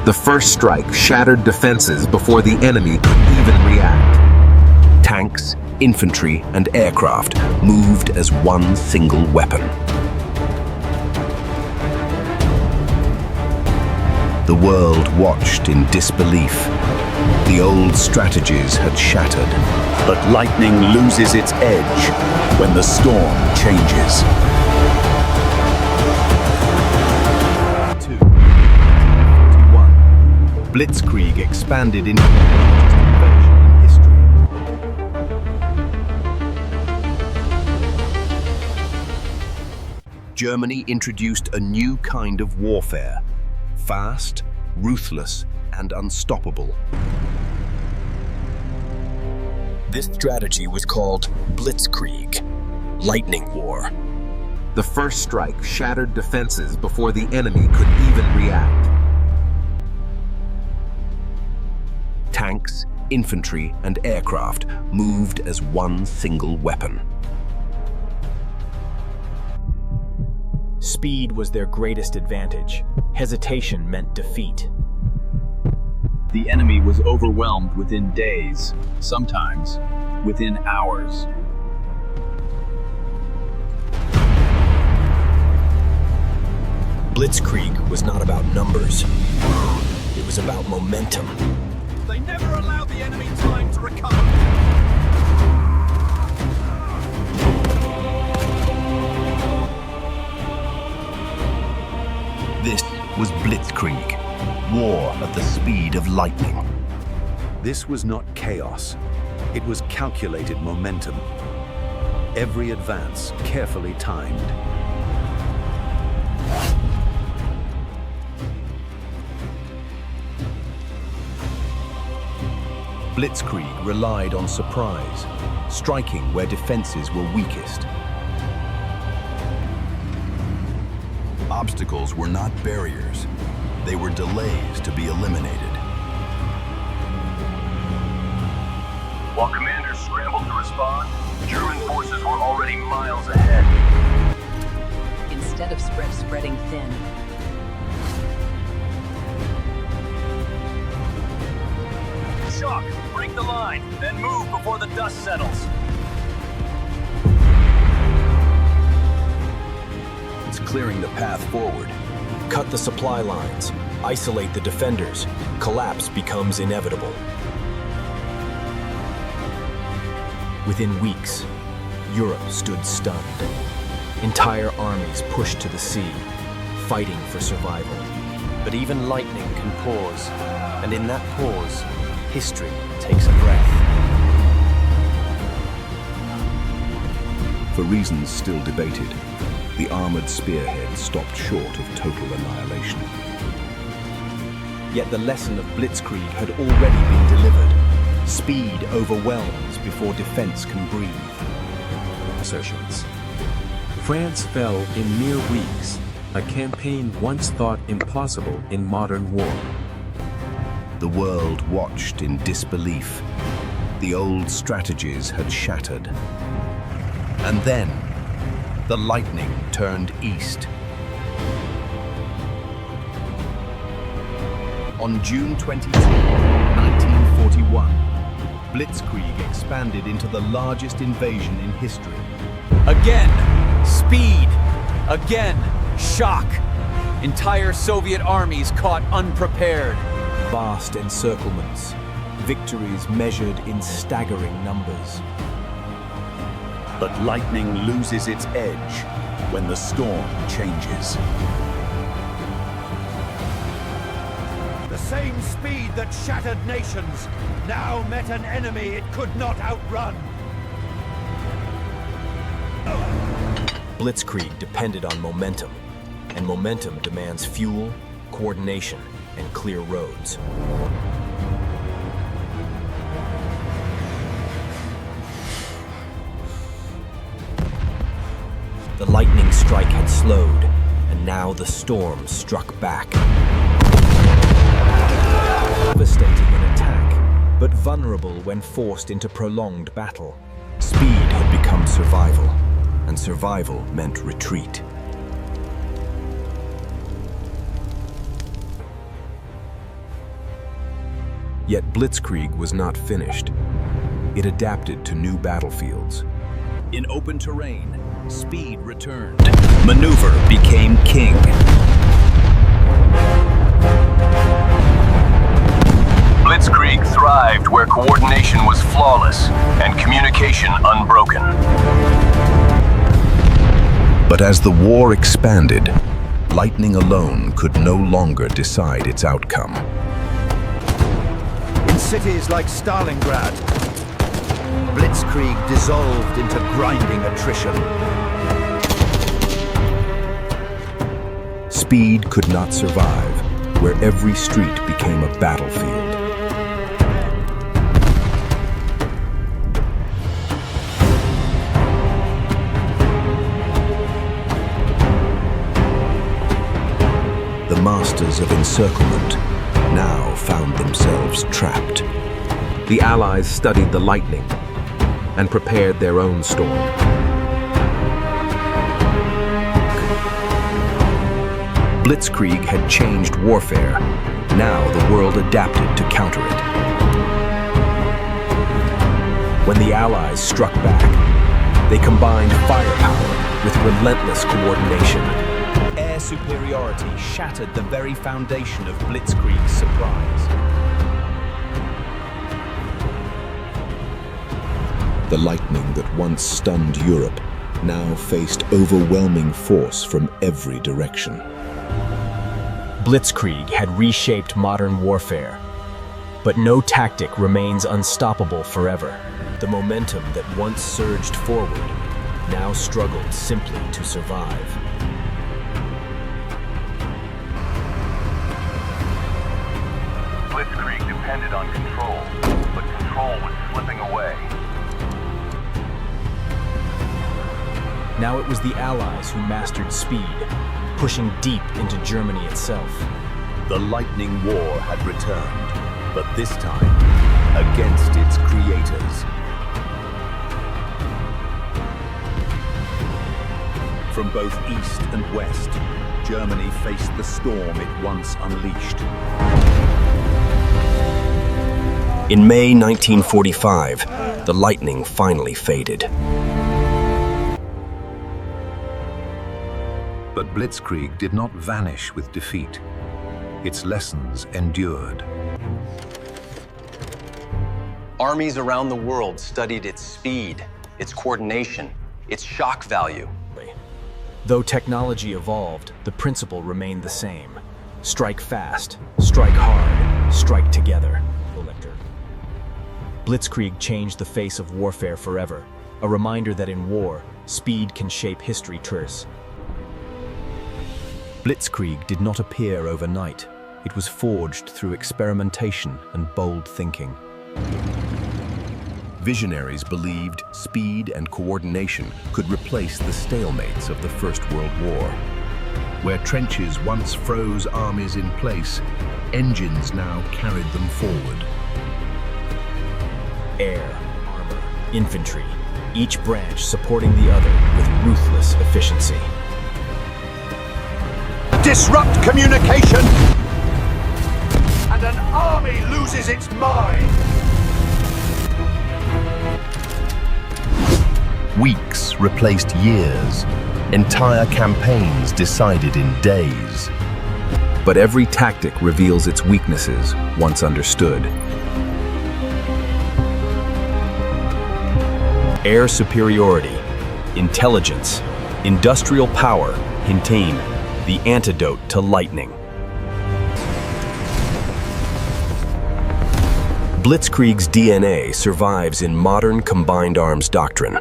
The first strike shattered defenses before the enemy could even react. Tanks, infantry, and aircraft moved as one single weapon. The world watched in disbelief. The old strategies had shattered. But lightning loses its edge when the storm changes. Blitzkrieg expanded into the largest invasion in history. Germany introduced a new kind of warfare, fast, ruthless, and unstoppable. This strategy was called Blitzkrieg, lightning war. The first strike shattered defenses before the enemy could even react. Tanks, infantry, and aircraft moved as one single weapon. Speed was their greatest advantage. Hesitation meant defeat. The enemy was overwhelmed within days, sometimes within hours. Blitzkrieg was not about numbers. It was about momentum. They never allowed the enemy time to recover. This was Blitzkrieg, war at the speed of lightning. This was not chaos. It was calculated momentum. Every advance carefully timed. Blitzkrieg relied on surprise, striking where defenses were weakest. Obstacles were not barriers. They were delays to be eliminated. While commanders scrambled to respond, German forces were already miles ahead. Instead of spreading thin. Shock! Break the line, then move before the dust settles. It's clearing the path forward. Cut the supply lines, isolate the defenders. Collapse becomes inevitable. Within weeks, Europe stood stunned. Entire armies pushed to the sea, fighting for survival. But even lightning can pause, and in that pause, history takes a breath. For reasons still debated, the armored spearhead stopped short of total annihilation. Yet the lesson of Blitzkrieg had already been delivered. Speed overwhelms before defense can breathe. Assertions. France fell in mere weeks, a campaign once thought impossible in modern war. The world watched in disbelief. The old strategies had shattered. And then, the lightning turned east. On June 22, 1941, Blitzkrieg expanded into the largest invasion in history. Again, speed. Again, shock. Entire Soviet armies caught unprepared. Vast encirclements, victories measured in staggering numbers. But lightning loses its edge when the storm changes. The same speed that shattered nations now met an enemy it could not outrun. Blitzkrieg depended on momentum, and momentum demands fuel, coordination, and clear roads. The lightning strike had slowed, and now the storm struck back. Devastating in attack, but vulnerable when forced into prolonged battle. Speed had become survival, and survival meant retreat. Yet Blitzkrieg was not finished. It adapted to new battlefields. In open terrain, speed returned. Maneuver became king. Blitzkrieg thrived where coordination was flawless and communication unbroken. But as the war expanded, lightning alone could no longer decide its outcome. In cities like Stalingrad, Blitzkrieg dissolved into grinding attrition. Speed could not survive where every street became a battlefield. The masters of encirclement now found themselves trapped. The Allies studied the lightning and prepared their own storm. Blitzkrieg had changed warfare. Now the world adapted to counter it. When the Allies struck back, they combined firepower with relentless coordination. Air superiority shattered the very foundation of Blitzkrieg's surprise. The lightning that once stunned Europe now faced overwhelming force from every direction. Blitzkrieg had reshaped modern warfare, but no tactic remains unstoppable forever. The momentum that once surged forward now struggled simply to survive. Blitzkrieg depended on control, but control was slipping away. Now it was the Allies who mastered speed, pushing deep into Germany itself. The lightning war had returned, but this time against its creators. From both east and west, Germany faced the storm it once unleashed. In May 1945, the lightning finally faded. But Blitzkrieg did not vanish with defeat. Its lessons endured. Armies around the world studied its speed, its coordination, its shock value. Though technology evolved, the principle remained the same. Strike fast, strike hard, strike together. Blitzkrieg changed the face of warfare forever, a reminder that in war, speed can shape history. Blitzkrieg did not appear overnight. It was forged through experimentation and bold thinking. Visionaries believed speed and coordination could replace the stalemates of the First World War. Where trenches once froze armies in place, engines now carried them forward. Air, armor, infantry, each branch supporting the other with ruthless efficiency. Disrupt communication, and an army loses its mind. Weeks replaced years. Entire campaigns decided in days. But every tactic reveals its weaknesses once understood. Air superiority, intelligence, industrial power, hintain, the antidote to lightning. Blitzkrieg's DNA survives in modern combined arms doctrine.